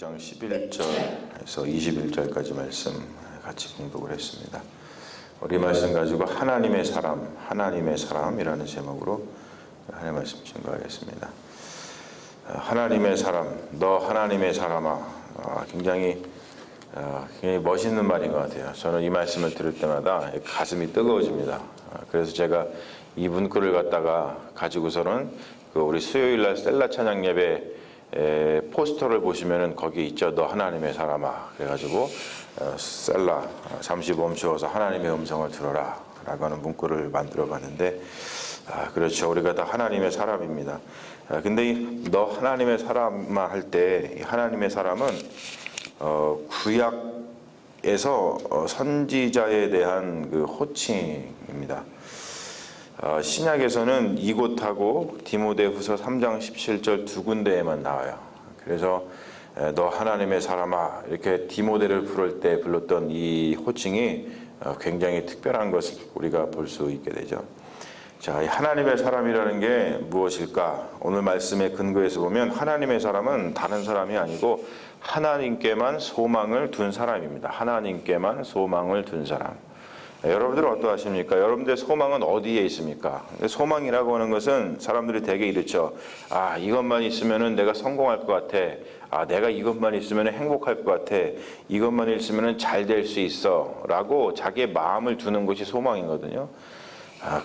6장 11절에서 21절까지 말씀 같이 공독을 했습니다. 우리 말씀 가지고 하나님의 사람이라는 제목으로 하나님의 말씀 증거하겠습니다. 하나님의 사람, 너 하나님의 사람아. 굉장히 멋있는 말인 것 같아요. 저는 이 말씀을 들을 때마다 가슴이 뜨거워집니다. 그래서 제가 이 문구를 갖다가 가지고서는 우리 수요일날 셀라 찬양 예배 포스터를 보시면은 거기 있죠. 너 하나님의 사람아. 그래가지고 셀라 잠시 멈추어서 하나님의 음성을 들어라 라고 하는 문구를 만들어 봤는데, 그렇죠. 우리가 다 하나님의 사람입니다. 근데 너 하나님의 사람아 할 때 하나님의 사람은 구약에서 선지자에 대한 그 호칭입니다. 신약에서는 이곳하고 디모데후서 3장 17절 두 군데에만 나와요. 그래서 너 하나님의 사람아 이렇게 디모데를 부를 때 불렀던 이 호칭이 굉장히 특별한 것을 우리가 볼 수 있게 되죠. 자, 이 하나님의 사람이라는 게 무엇일까? 오늘 말씀의 근거에서 보면 하나님의 사람은 다른 사람이 아니고 하나님께만 소망을 둔 사람입니다. 하나님께만 소망을 둔 사람. 여러분들은 어떠하십니까? 여러분들의 소망은 어디에 있습니까? 소망이라고 하는 것은 사람들이 되게 이렇죠. 이것만 있으면 내가 성공할 것 같아. 내가 이것만 있으면 행복할 것 같아. 이것만 있으면 잘 될 수 있어. 라고 자기의 마음을 두는 것이 소망이거든요.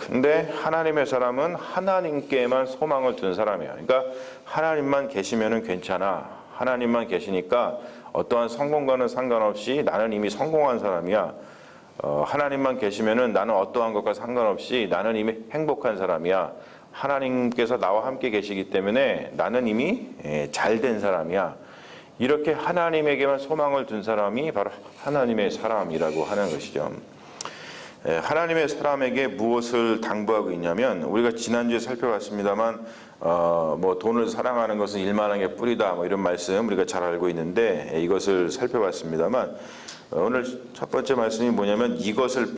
근데 하나님의 사람은 하나님께만 소망을 둔 사람이에요. 그러니까 하나님만 계시면 괜찮아. 하나님만 계시니까 어떠한 성공과는 상관없이 나는 이미 성공한 사람이야. 하나님만 계시면은 나는 어떠한 것과 상관없이 나는 이미 행복한 사람이야. 하나님께서 나와 함께 계시기 때문에 나는 이미 잘된 사람이야. 이렇게 하나님에게만 소망을 둔 사람이 바로 하나님의 사람이라고 하는 것이죠. 하나님의 사람에게 무엇을 당부하고 있냐면, 우리가 지난주에 살펴봤습니다만 돈을 사랑하는 것은 일만하게 뿌리다 이런 말씀 우리가 잘 알고 있는데, 이것을 살펴봤습니다만 오늘 첫 번째 말씀이 뭐냐면 이것들을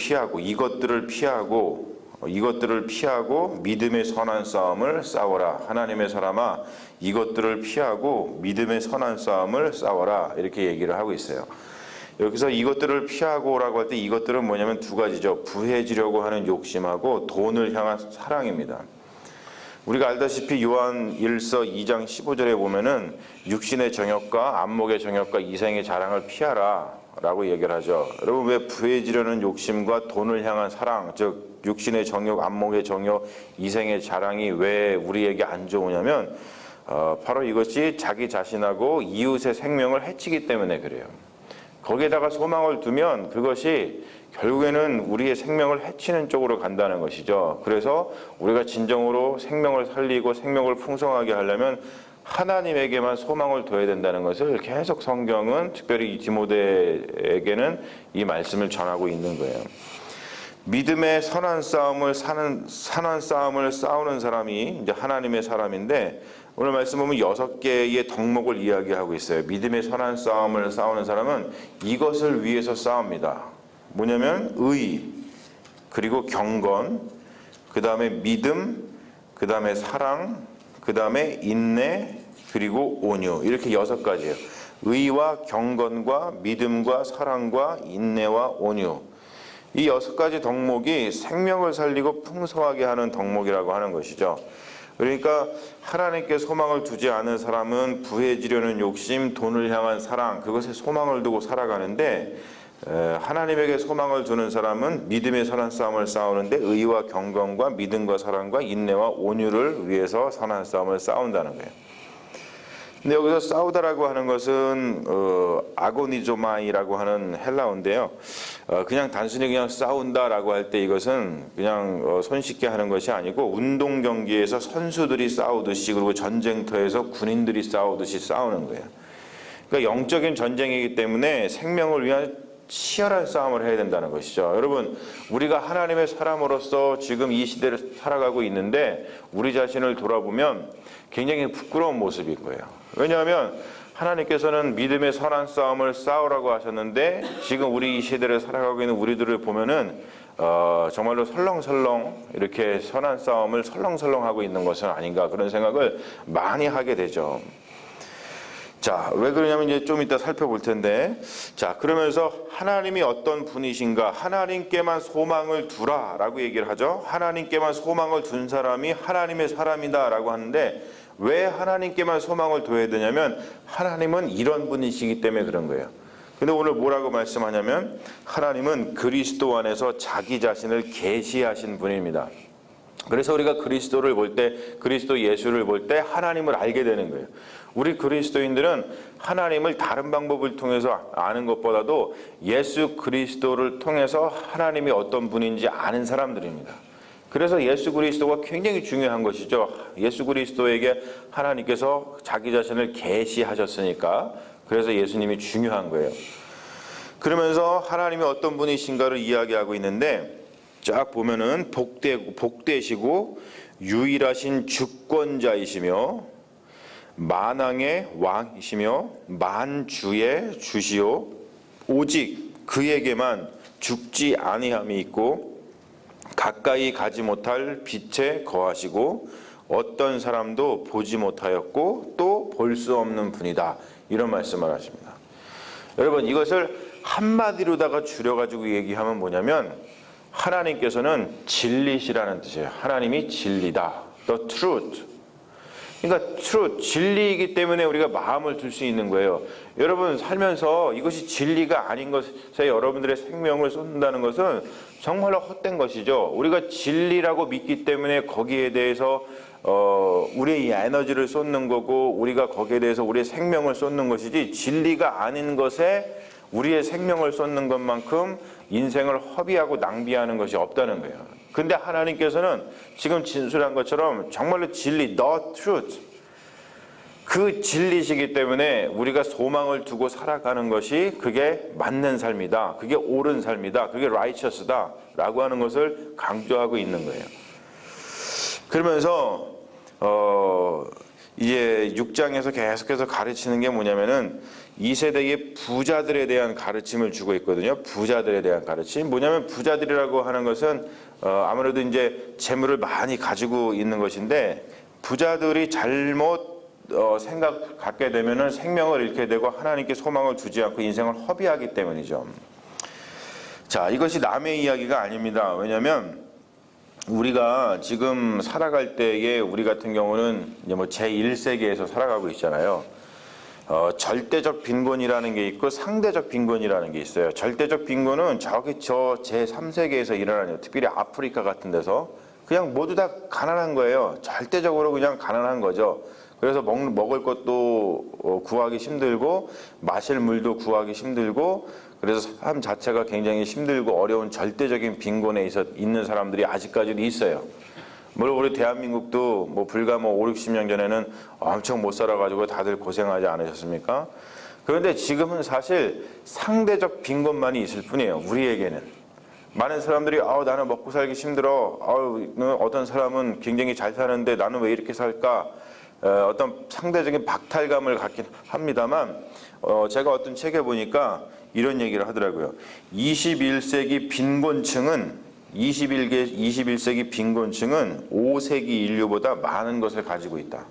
피하고 믿음의 선한 싸움을 싸워라. 하나님의 사람아, 이것들을 피하고 믿음의 선한 싸움을 싸워라. 이렇게 얘기를 하고 있어요. 여기서 이것들을 피하고라고 할 때 이것들은 뭐냐면 두 가지죠. 부해지려고 하는 욕심하고 돈을 향한 사랑입니다. 우리가 알다시피 요한 1서 2장 15절에 보면은 육신의 정욕과 안목의 정욕과 이생의 자랑을 피하라 라고 얘기를 하죠. 여러분, 왜 부해지려는 욕심과 돈을 향한 사랑, 즉 육신의 정욕, 안목의 정욕, 이생의 자랑이 왜 우리에게 안 좋으냐면 바로 이것이 자기 자신하고 이웃의 생명을 해치기 때문에 그래요. 거기에다가 소망을 두면 그것이 결국에는 우리의 생명을 해치는 쪽으로 간다는 것이죠. 그래서 우리가 진정으로 생명을 살리고 생명을 풍성하게 하려면 하나님에게만 소망을 둬야 된다는 것을 계속 성경은 특별히 디모데에게는 이 말씀을 전하고 있는 거예요. 믿음의 선한 싸움을 싸우는 사람이 이제 하나님의 사람인데, 오늘 말씀 보면 6개의 덕목을 이야기하고 있어요. 믿음의 선한 싸움을 싸우는 사람은 이것을 위해서 싸웁니다. 뭐냐면 의, 그리고 경건, 그 다음에 믿음, 그 다음에 사랑, 그 다음에 인내, 그리고 온유. 이렇게 6가지예요. 의와 경건과 믿음과 사랑과 인내와 온유. 이 6가지 덕목이 생명을 살리고 풍성하게 하는 덕목이라고 하는 것이죠. 그러니까 하나님께 소망을 두지 않은 사람은 부해지려는 욕심, 돈을 향한 사랑, 그것에 소망을 두고 살아가는데, 하나님에게 소망을 두는 사람은 믿음의 선한 싸움을 싸우는데 의와 경건과 믿음과 사랑과 인내와 온유를 위해서 선한 싸움을 싸운다는 거예요. 근데 여기서 싸우다라고 하는 것은 아고니조마이라고 하는 헬라어인데요. 그냥 단순히 그냥 싸운다라고 할 때 이것은 그냥 손쉽게 하는 것이 아니고 운동 경기에서 선수들이 싸우듯이, 그리고 전쟁터에서 군인들이 싸우듯이 싸우는 거예요. 그러니까 영적인 전쟁이기 때문에 생명을 위한 치열한 싸움을 해야 된다는 것이죠. 여러분, 우리가 하나님의 사람으로서 지금 이 시대를 살아가고 있는데 우리 자신을 돌아보면 굉장히 부끄러운 모습일 거예요. 왜냐하면 하나님께서는 믿음의 선한 싸움을 싸우라고 하셨는데, 지금 우리 이 시대를 살아가고 있는 우리들을 보면은 정말로 설렁설렁 이렇게 선한 싸움을 설렁설렁 하고 있는 것은 아닌가, 그런 생각을 많이 하게 되죠. 자, 왜 그러냐면 이제 좀 이따 살펴볼 텐데, 자, 그러면서 하나님이 어떤 분이신가, 하나님께만 소망을 두라라고 얘기를 하죠. 하나님께만 소망을 둔 사람이 하나님의 사람이다라고 하는데, 왜 하나님께만 소망을 둬야 되냐면 하나님은 이런 분이시기 때문에 그런 거예요. 근데 오늘 뭐라고 말씀하냐면 하나님은 그리스도 안에서 자기 자신을 계시하신 분입니다. 그래서 우리가 그리스도를 볼 때, 그리스도 예수를 볼 때 하나님을 알게 되는 거예요. 우리 그리스도인들은 하나님을 다른 방법을 통해서 아는 것보다도 예수 그리스도를 통해서 하나님이 어떤 분인지 아는 사람들입니다. 그래서 예수 그리스도가 굉장히 중요한 것이죠. 예수 그리스도에게 하나님께서 자기 자신을 계시하셨으니까 그래서 예수님이 중요한 거예요. 그러면서 하나님이 어떤 분이신가를 이야기하고 있는데 쫙 보면은 복되시고 유일하신 주권자이시며 만왕의 왕이시며 만주의 주시오 오직 그에게만 죽지 아니함이 있고 가까이 가지 못할 빛에 거하시고 어떤 사람도 보지 못하였고 또 볼 수 없는 분이다. 이런 말씀을 하십니다. 여러분 이것을 한마디로다가 줄여가지고 얘기하면 뭐냐면 하나님께서는 진리시라는 뜻이에요. 하나님이 진리다. The truth. 그러니까 truth, 진리이기 때문에 우리가 마음을 둘 수 있는 거예요. 여러분 살면서 이것이 진리가 아닌 것에 여러분들의 생명을 쏟는다는 것은 정말로 헛된 것이죠. 우리가 진리라고 믿기 때문에 거기에 대해서 우리의 에너지를 쏟는 거고 우리가 거기에 대해서 우리의 생명을 쏟는 것이지 진리가 아닌 것에 우리의 생명을 쏟는 것만큼 인생을 허비하고 낭비하는 것이 없다는 거예요. 근데 하나님께서는 지금 진술한 것처럼 정말로 진리, the truth, 그 진리시기 때문에 우리가 소망을 두고 살아가는 것이 그게 맞는 삶이다. 그게 옳은 삶이다. 그게 righteous다. 라고 하는 것을 강조하고 있는 거예요. 그러면서 이제 6장에서 계속해서 가르치는 게 뭐냐면은 이 세대의 부자들에 대한 가르침을 주고 있거든요. 부자들에 대한 가르침. 뭐냐면 부자들이라고 하는 것은 아무래도 이제 재물을 많이 가지고 있는 것인데 부자들이 잘못 생각 갖게 되면은 생명을 잃게 되고 하나님께 소망을 두지 않고 인생을 허비하기 때문이죠. 자, 이것이 남의 이야기가 아닙니다. 왜냐하면 우리가 지금 살아갈 때에 우리 같은 경우는 이제 뭐 제1세기에서 살아가고 있잖아요. 절대적 빈곤이라는 게 있고 상대적 빈곤이라는 게 있어요. 절대적 빈곤은 저기 저 제3세계에서 일어나는, 특별히 아프리카 같은 데서 그냥 모두 다 가난한 거예요. 절대적으로 그냥 가난한 거죠. 그래서 먹을 것도 구하기 힘들고 마실 물도 구하기 힘들고 그래서 삶 자체가 굉장히 힘들고 어려운 절대적인 빈곤에 있는 사람들이 아직까지도 있어요. 물론 우리 대한민국도 뭐 불과 5, 60년 전에는 엄청 못 살아가지고 다들 고생하지 않으셨습니까? 그런데 지금은 사실 상대적 빈곤만이 있을 뿐이에요. 우리에게는. 많은 사람들이 나는 먹고 살기 힘들어. 어떤 사람은 굉장히 잘 사는데 나는 왜 이렇게 살까? 어떤 상대적인 박탈감을 갖긴 합니다만 제가 어떤 책에 보니까 이런 얘기를 하더라고요. 21세기 빈곤층은 21세기 빈곤층은 5세기 인류보다 많은 것을 가지고 있다.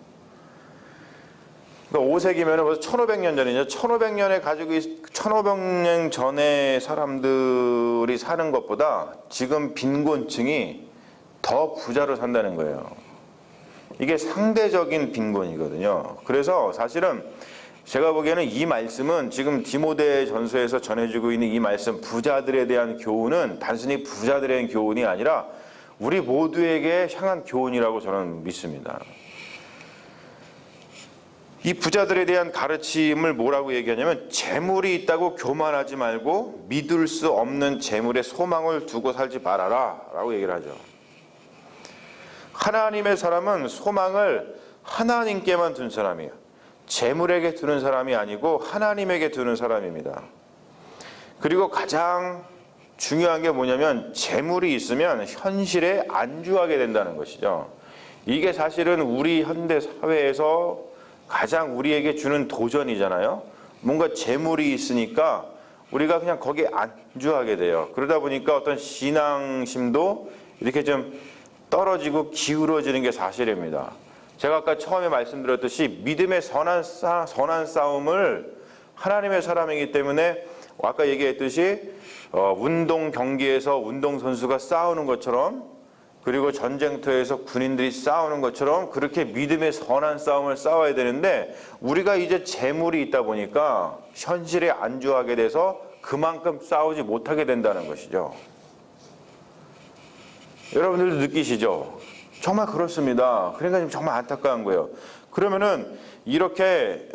그러니까 5세기면 벌써 1500년 전이죠. 1500년 전에 사람들이 사는 것보다 지금 빈곤층이 더 부자로 산다는 거예요. 이게 상대적인 빈곤이거든요. 그래서 사실은 제가 보기에는 이 말씀은 지금 디모데 전서에서 전해지고 있는 이 말씀, 부자들에 대한 교훈은 단순히 부자들에 대한 교훈이 아니라 우리 모두에게 향한 교훈이라고 저는 믿습니다. 이 부자들에 대한 가르침을 뭐라고 얘기하냐면 재물이 있다고 교만하지 말고 믿을 수 없는 재물에 소망을 두고 살지 말아라 라고 얘기를 하죠. 하나님의 사람은 소망을 하나님께만 둔 사람이에요. 재물에게 두는 사람이 아니고 하나님에게 두는 사람입니다. 그리고 가장 중요한 게 뭐냐면 재물이 있으면 현실에 안주하게 된다는 것이죠. 이게 사실은 우리 현대 사회에서 가장 우리에게 주는 도전이잖아요. 뭔가 재물이 있으니까 우리가 그냥 거기에 안주하게 돼요. 그러다 보니까 어떤 신앙심도 이렇게 좀 떨어지고 기울어지는 게 사실입니다. 제가 아까 처음에 말씀드렸듯이 믿음의 선한 싸움을 하나님의 사람이기 때문에 아까 얘기했듯이 운동 경기에서 운동선수가 싸우는 것처럼, 그리고 전쟁터에서 군인들이 싸우는 것처럼 그렇게 믿음의 선한 싸움을 싸워야 되는데, 우리가 이제 재물이 있다 보니까 현실에 안주하게 돼서 그만큼 싸우지 못하게 된다는 것이죠. 여러분들도 느끼시죠? 정말 그렇습니다. 그러니까 정말 안타까운 거예요. 그러면은 이렇게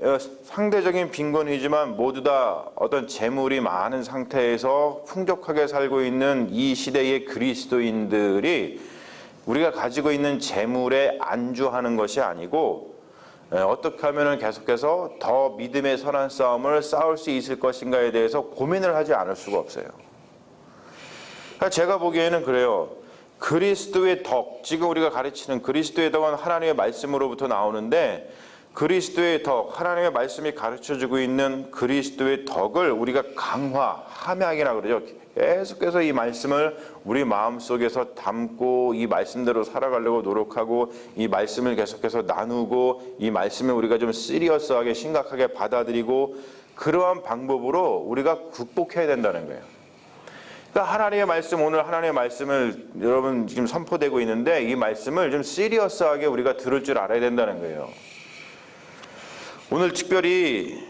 상대적인 빈곤이지만 모두 다 어떤 재물이 많은 상태에서 풍족하게 살고 있는 이 시대의 그리스도인들이 우리가 가지고 있는 재물에 안주하는 것이 아니고, 어떻게 하면 계속해서 더 믿음의 선한 싸움을 싸울 수 있을 것인가에 대해서 고민을 하지 않을 수가 없어요. 그러니까 제가 보기에는 그래요. 그리스도의 덕, 지금 우리가 가르치는 그리스도의 덕은 하나님의 말씀으로부터 나오는데, 그리스도의 덕, 하나님의 말씀이 가르쳐주고 있는 그리스도의 덕을 우리가 강화, 함양이라 그러죠. 계속해서 이 말씀을 우리 마음속에서 담고 이 말씀대로 살아가려고 노력하고, 이 말씀을 계속해서 나누고, 이 말씀을 우리가 좀 시리어스하게 심각하게 받아들이고, 그러한 방법으로 우리가 극복해야 된다는 거예요. 그러니까 하나님의 말씀, 오늘 하나님의 말씀을 여러분 지금 선포되고 있는데, 이 말씀을 좀 시리어스하게 우리가 들을 줄 알아야 된다는 거예요. 오늘 특별히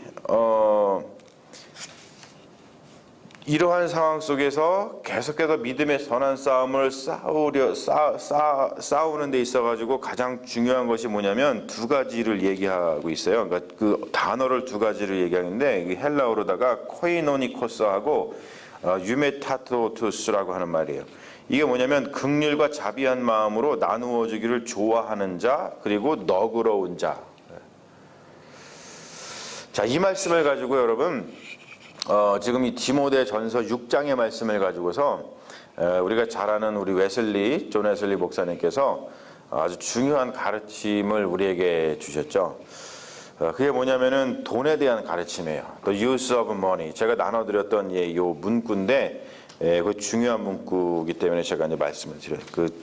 이러한 상황 속에서 계속해서 믿음의 선한 싸움을 싸우는 데 있어가지고 가장 중요한 것이 뭐냐면 두 가지를 얘기하고 있어요. 그러니까 그 단어를 두 가지를 얘기하는데, 헬라어로다가 코이노니코스하고 유메타토투스라고 하는 말이에요. 이게 뭐냐면 긍휼과 자비한 마음으로 나누어 주기를 좋아하는 자, 그리고 너그러운 자. 자, 이 말씀을 가지고 여러분 지금 이 디모데전서 6장의 말씀을 가지고서 우리가 잘 아는 우리 존 웨슬리 목사님께서 아주 중요한 가르침을 우리에게 주셨죠. 그게 뭐냐면은 돈에 대한 가르침이에요. The use of money. 제가 나눠드렸던 요 문구인데, 그 중요한 문구이기 때문에 제가 이제 말씀을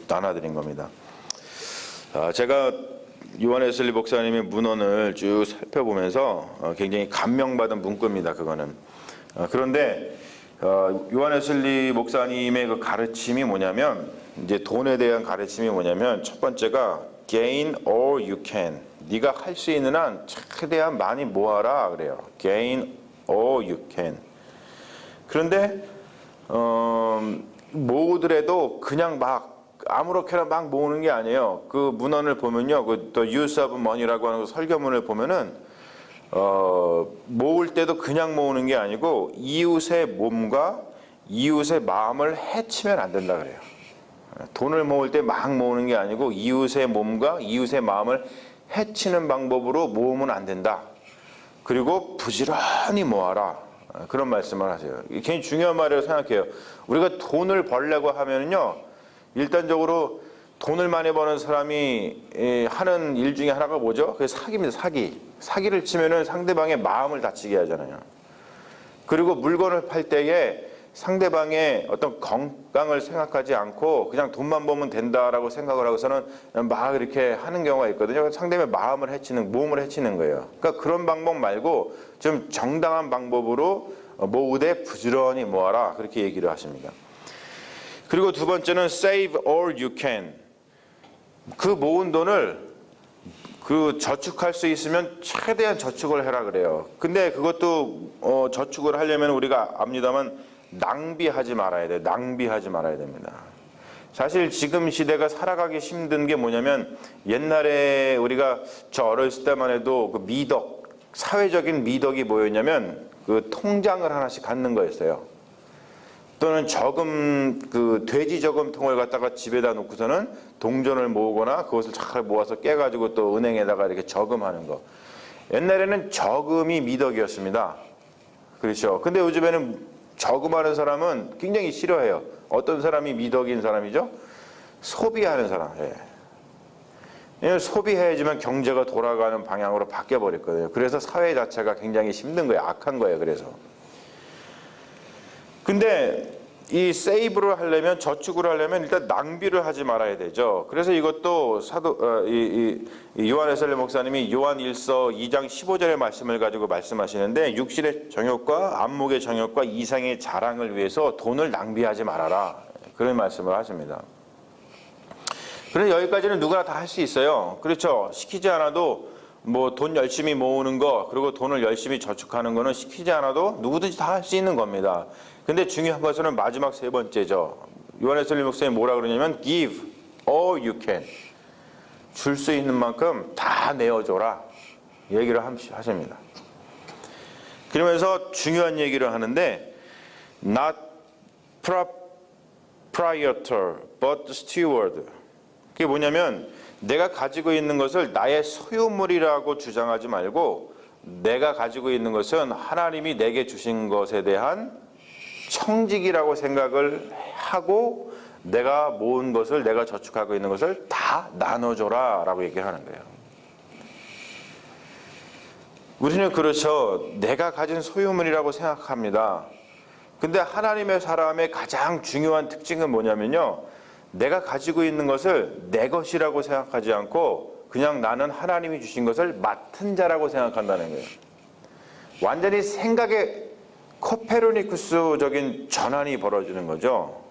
나눠드린 겁니다. 제가 요한 웨슬리 목사님의 문헌을 쭉 살펴보면서 굉장히 감명받은 문구입니다. 그거는. 그런데 요한 웨슬리 목사님의 그 가르침이 뭐냐면, 이제 돈에 대한 가르침이 뭐냐면, 첫 번째가 gain all you can. 네가 할 수 있는 한 최대한 많이 모아라 그래요. gain all you can. 그런데 모으더라도 그냥 막 아무렇게나 막 모으는 게 아니에요. 그 문헌을 보면요, 그 The Use of Money라고 하는 설교문을 보면은 모을 때도 그냥 모으는 게 아니고 이웃의 몸과 이웃의 마음을 해치면 안 된다 그래요. 돈을 모을 때 막 모으는 게 아니고 이웃의 몸과 이웃의 마음을 해치는 방법으로 모으면 안 된다. 그리고 부지런히 모아라. 그런 말씀을 하세요. 이게 굉장히 중요한 말이라고 생각해요. 우리가 돈을 벌려고 하면은요, 일단적으로 돈을 많이 버는 사람이 하는 일 중에 하나가 뭐죠? 그게 사기입니다. 사기를 치면은 상대방의 마음을 다치게 하잖아요. 그리고 물건을 팔 때에 상대방의 어떤 건강을 생각하지 않고 그냥 돈만 벌면 된다라고 생각을 하고서는 막 이렇게 하는 경우가 있거든요. 상대방의 마음을 해치는, 몸을 해치는 거예요. 그러니까 그런 방법 말고 좀 정당한 방법으로 모으되 부지런히 모아라, 그렇게 얘기를 하십니다. 그리고 두 번째는 save all you can. 그 모은 돈을 저축할 수 있으면 최대한 저축을 해라 그래요. 근데 그것도 저축을 하려면 우리가 압니다만 낭비하지 말아야 돼요. 낭비하지 말아야 됩니다. 사실 지금 시대가 살아가기 힘든 게 뭐냐면, 옛날에 우리가 저 어렸을 때만 해도 그 미덕, 사회적인 미덕이 뭐였냐면 그 통장을 하나씩 갖는 거였어요. 또는 저금, 그 돼지 저금통을 갖다가 집에다 놓고서는 동전을 모으거나 그것을 잘 모아서 깨가지고 또 은행에다가 이렇게 저금하는 거. 옛날에는 저금이 미덕이었습니다. 그렇죠. 근데 요즘에는 저금하는 사람은 굉장히 싫어해요. 어떤 사람이 미덕인 사람이죠? 소비하는 사람. 예. 소비해야지만 경제가 돌아가는 방향으로 바뀌어버렸거든요. 그래서 사회 자체가 굉장히 힘든 거예요. 악한 거예요. 그래서. 근데 이 세이브를 하려면, 저축을 하려면 일단 낭비를 하지 말아야 되죠. 그래서 이것도 요한 웨슬리 목사님이 요한 1서 2장 15절의 말씀을 가지고 말씀하시는데, 육신의 정욕과 안목의 정욕과 이상의 자랑을 위해서 돈을 낭비하지 말아라, 그런 말씀을 하십니다. 그래서 여기까지는 누구나 다 할 수 있어요. 그렇죠. 시키지 않아도 뭐 돈 열심히 모으는 거, 그리고 돈을 열심히 저축하는 거는 시키지 않아도 누구든지 다 할 수 있는 겁니다. 근데 중요한 것은 마지막 세 번째죠. 요한 웨슬리 목사님이 뭐라 그러냐면 give all you can. 줄 수 있는 만큼 다 내어줘라, 얘기를 하십니다. 그러면서 중요한 얘기를 하는데 not proprietor but steward. 그게 뭐냐면 내가 가지고 있는 것을 나의 소유물이라고 주장하지 말고, 내가 가지고 있는 것은 하나님이 내게 주신 것에 대한 청직이라고 생각을 하고, 내가 모은 것을, 내가 저축하고 있는 것을 다 나눠줘라 라고 얘기를 하는 거예요. 우리는 그렇죠. 내가 가진 소유물이라고 생각합니다. 근데 하나님의 사람의 가장 중요한 특징은 뭐냐면요, 내가 가지고 있는 것을 내 것이라고 생각하지 않고 그냥 나는 하나님이 주신 것을 맡은 자라고 생각한다는 거예요. 완전히 생각의 코페르니쿠스적인 전환이 벌어지는 거죠.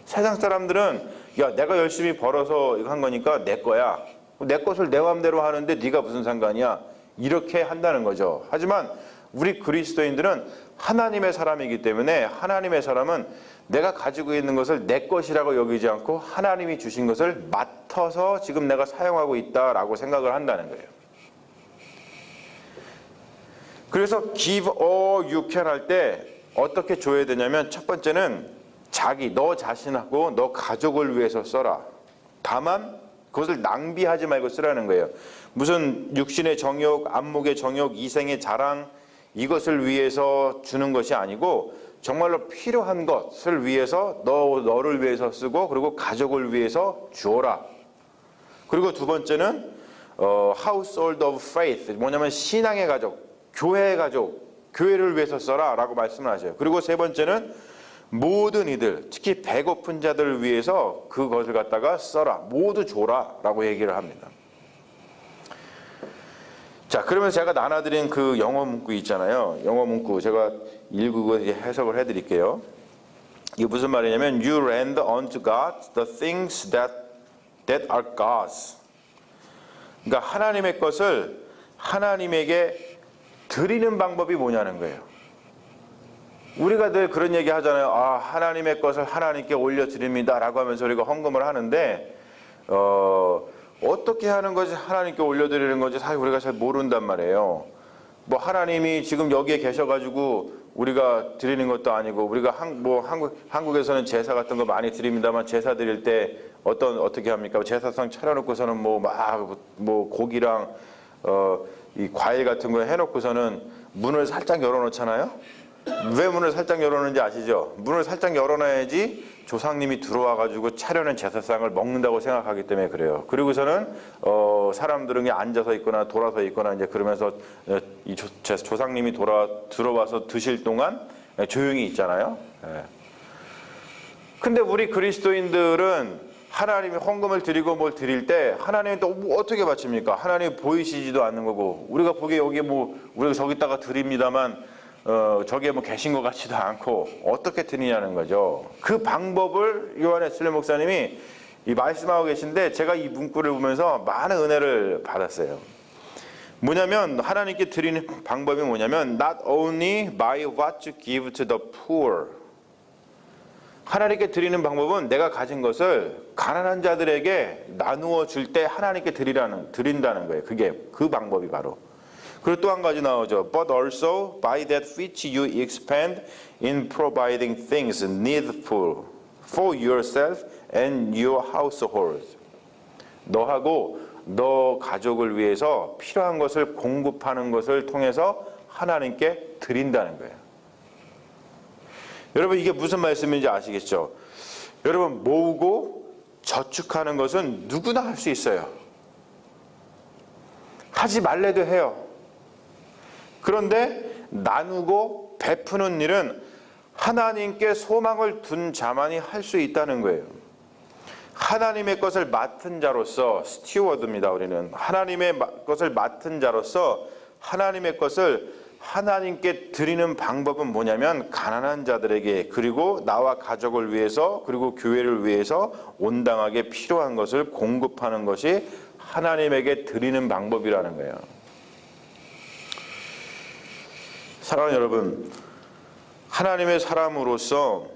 세상 사람들은 야, 내가 열심히 벌어서 이거 한 거니까 내 거야, 내 것을 내 마음대로 하는데 네가 무슨 상관이야, 이렇게 한다는 거죠. 하지만 우리 그리스도인들은 하나님의 사람이기 때문에, 하나님의 사람은 내가 가지고 있는 것을 내 것이라고 여기지 않고 하나님이 주신 것을 맡아서 지금 내가 사용하고 있다라고 생각을 한다는 거예요. 그래서 give all you can 할 때 어떻게 줘야 되냐면, 첫 번째는 너 자신하고 너 가족을 위해서 써라. 다만 그것을 낭비하지 말고 쓰라는 거예요. 무슨 육신의 정욕, 안목의 정욕, 이생의 자랑, 이것을 위해서 주는 것이 아니고 정말로 필요한 것을 위해서 너를 위해서 쓰고, 그리고 가족을 위해서 주어라. 그리고 두 번째는 household of faith, 뭐냐면 신앙의 가족, 교회의 가족, 교회를 위해서 써라 라고 말씀을 하셔요. 그리고 세 번째는 모든 이들, 특히 배고픈 자들을 위해서 그것을 갖다가 써라, 모두 줘라 라고 얘기를 합니다. 자, 그러면서 제가 나눠드린 그 영어 문구 있잖아요. 영어 문구 제가 읽고 해석을 해드릴게요. 이게 무슨 말이냐면 You render unto God the things that are God's. 그러니까 하나님의 것을 하나님에게 드리는 방법이 뭐냐는 거예요. 우리가 늘 그런 얘기 하잖아요. 아, 하나님의 것을 하나님께 올려드립니다 라고 하면서 우리가 헌금을 하는데 어떻게 하는 것이 하나님께 올려드리는 건지 사실 우리가 잘 모른단 말이에요. 뭐 하나님이 지금 여기에 계셔가지고 우리가 드리는 것도 아니고, 우리가 한국에서는 제사 같은 거 많이 드립니다만, 제사 드릴 때 어떻게 합니까? 제사상 차려놓고서는 뭐 고기랑 이 과일 같은 거 해놓고서는 문을 살짝 열어놓잖아요. 왜 문을 살짝 열어놓는지 아시죠? 문을 살짝 열어놔야지 조상님이 들어와가지고 차려낸 제사상을 먹는다고 생각하기 때문에 그래요. 그리고서는 사람들은 앉아서 있거나 돌아서 있거나 이제 그러면서 이 조상님이 들어와서 드실 동안 조용히 있잖아요. 근데 우리 그리스도인들은 하나님이 헌금을 드리고 뭘 드릴 때 하나님이 또 어떻게 바칩니까? 하나님이 보이시지도 않는 거고, 우리가 보기에 여기 우리가 저기다가 드립니다만 저기에 계신 것 같지도 않고 어떻게 드리냐는 거죠. 그 방법을 요한 웨슬리 목사님이 말씀하고 계신데, 제가 이 문구를 보면서 많은 은혜를 받았어요. 뭐냐면 하나님께 드리는 방법이 뭐냐면 Not only by what you give to the poor. 하나님께 드리는 방법은 내가 가진 것을 가난한 자들에게 나누어 줄 때 하나님께 드린다는 거예요. 그게 그 방법이 바로. 그리고 또 한 가지 나오죠. But also by that which you expend in providing things needful for yourself and your household. 너하고 너 가족을 위해서 필요한 것을 공급하는 것을 통해서 하나님께 드린다는 거예요. 여러분, 이게 무슨 말씀인지 아시겠죠? 여러분, 모으고 저축하는 것은 누구나 할 수 있어요. 하지 말래도 해요. 그런데 나누고 베푸는 일은 하나님께 소망을 둔 자만이 할 수 있다는 거예요. 하나님의 것을 맡은 자로서 스티워드입니다. 우리는 하나님의 것을 맡은 자로서 하나님의 것을 하나님께 드리는 방법은 뭐냐면 가난한 자들에게 그리고 나와 가족을 위해서 그리고 교회를 위해서 온당하게 필요한 것을 공급하는 것이 하나님에게 드리는 방법이라는 거예요. 사랑하는 여러분, 하나님의 사람으로서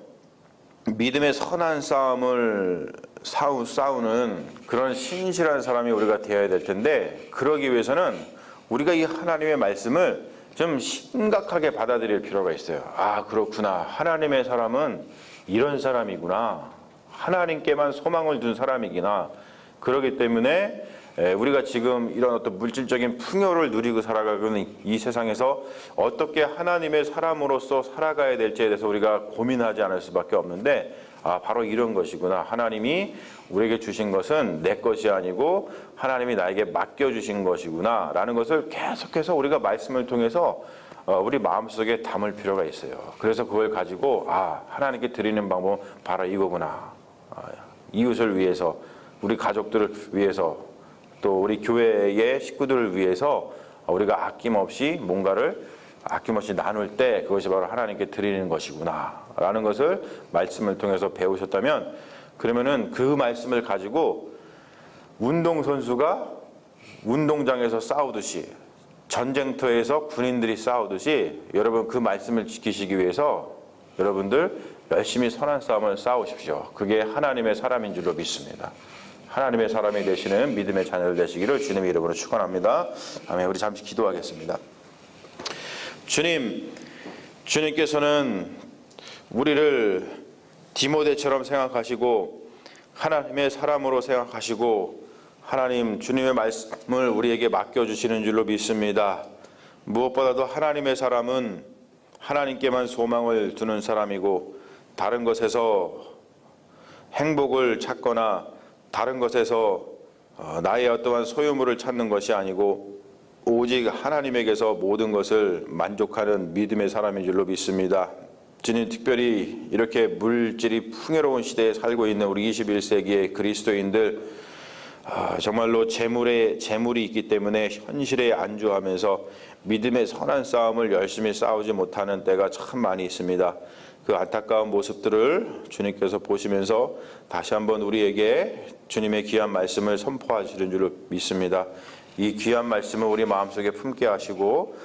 믿음의 선한 싸움을 싸우는 그런 신실한 사람이 우리가 되어야 될 텐데, 그러기 위해서는 우리가 이 하나님의 말씀을 좀 심각하게 받아들일 필요가 있어요. 아, 그렇구나. 하나님의 사람은 이런 사람이구나. 하나님께만 소망을 둔 사람이구나. 그렇기 때문에 우리가 지금 이런 어떤 물질적인 풍요를 누리고 살아가고 있는 이 세상에서 어떻게 하나님의 사람으로서 살아가야 될지에 대해서 우리가 고민하지 않을 수밖에 없는데, 아, 바로 이런 것이구나. 하나님이 우리에게 주신 것은 내 것이 아니고 하나님이 나에게 맡겨주신 것이구나 라는 것을 계속해서 우리가 말씀을 통해서 우리 마음속에 담을 필요가 있어요. 그래서 그걸 가지고 하나님께 드리는 방법은 바로 이거구나. 이웃을 위해서, 우리 가족들을 위해서, 또 우리 교회의 식구들을 위해서 우리가 아낌없이 뭔가를 아낌없이 나눌 때 그것이 바로 하나님께 드리는 것이구나 라는 것을 말씀을 통해서 배우셨다면, 그러면은 그 말씀을 가지고 운동선수가 운동장에서 싸우듯이, 전쟁터에서 군인들이 싸우듯이 여러분 그 말씀을 지키시기 위해서 여러분들 열심히 선한 싸움을 싸우십시오. 그게 하나님의 사람인 줄로 믿습니다. 하나님의 사람이 되시는 믿음의 자녀들 되시기를 주님의 이름으로 축원합니다. 아멘. 우리 잠시 기도하겠습니다. 주님께서는 우리를 디모데처럼 생각하시고 하나님의 사람으로 생각하시고 하나님 주님의 말씀을 우리에게 맡겨주시는 줄로 믿습니다. 무엇보다도 하나님의 사람은 하나님께만 소망을 두는 사람이고, 다른 것에서 행복을 찾거나 다른 것에서 나의 어떠한 소유물을 찾는 것이 아니고 오직 하나님에게서 모든 것을 만족하는 믿음의 사람인 줄로 믿습니다. 주님, 특별히 이렇게 물질이 풍요로운 시대에 살고 있는 우리 21세기의 그리스도인들, 정말로 재물이 있기 때문에 현실에 안주하면서 믿음의 선한 싸움을 열심히 싸우지 못하는 때가 참 많이 있습니다. 그 안타까운 모습들을 주님께서 보시면서 다시 한번 우리에게 주님의 귀한 말씀을 선포하시는 줄로 믿습니다. 이 귀한 말씀을 우리 마음속에 품게 하시고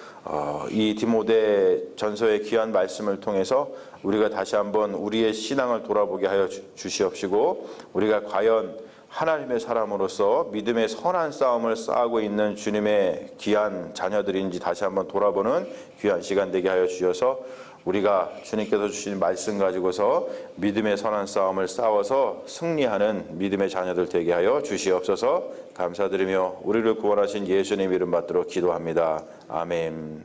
이 디모데 전서의 귀한 말씀을 통해서 우리가 다시 한번 우리의 신앙을 돌아보게 하여 주시옵시고, 우리가 과연 하나님의 사람으로서 믿음의 선한 싸움을 싸우고 있는 주님의 귀한 자녀들인지 다시 한번 돌아보는 귀한 시간 되게 하여 주셔서 우리가 주님께서 주신 말씀 가지고서 믿음의 선한 싸움을 싸워서 승리하는 믿음의 자녀들 되게 하여 주시옵소서. 감사드리며 우리를 구원하신 예수님 이름 받들어 기도합니다. 아멘.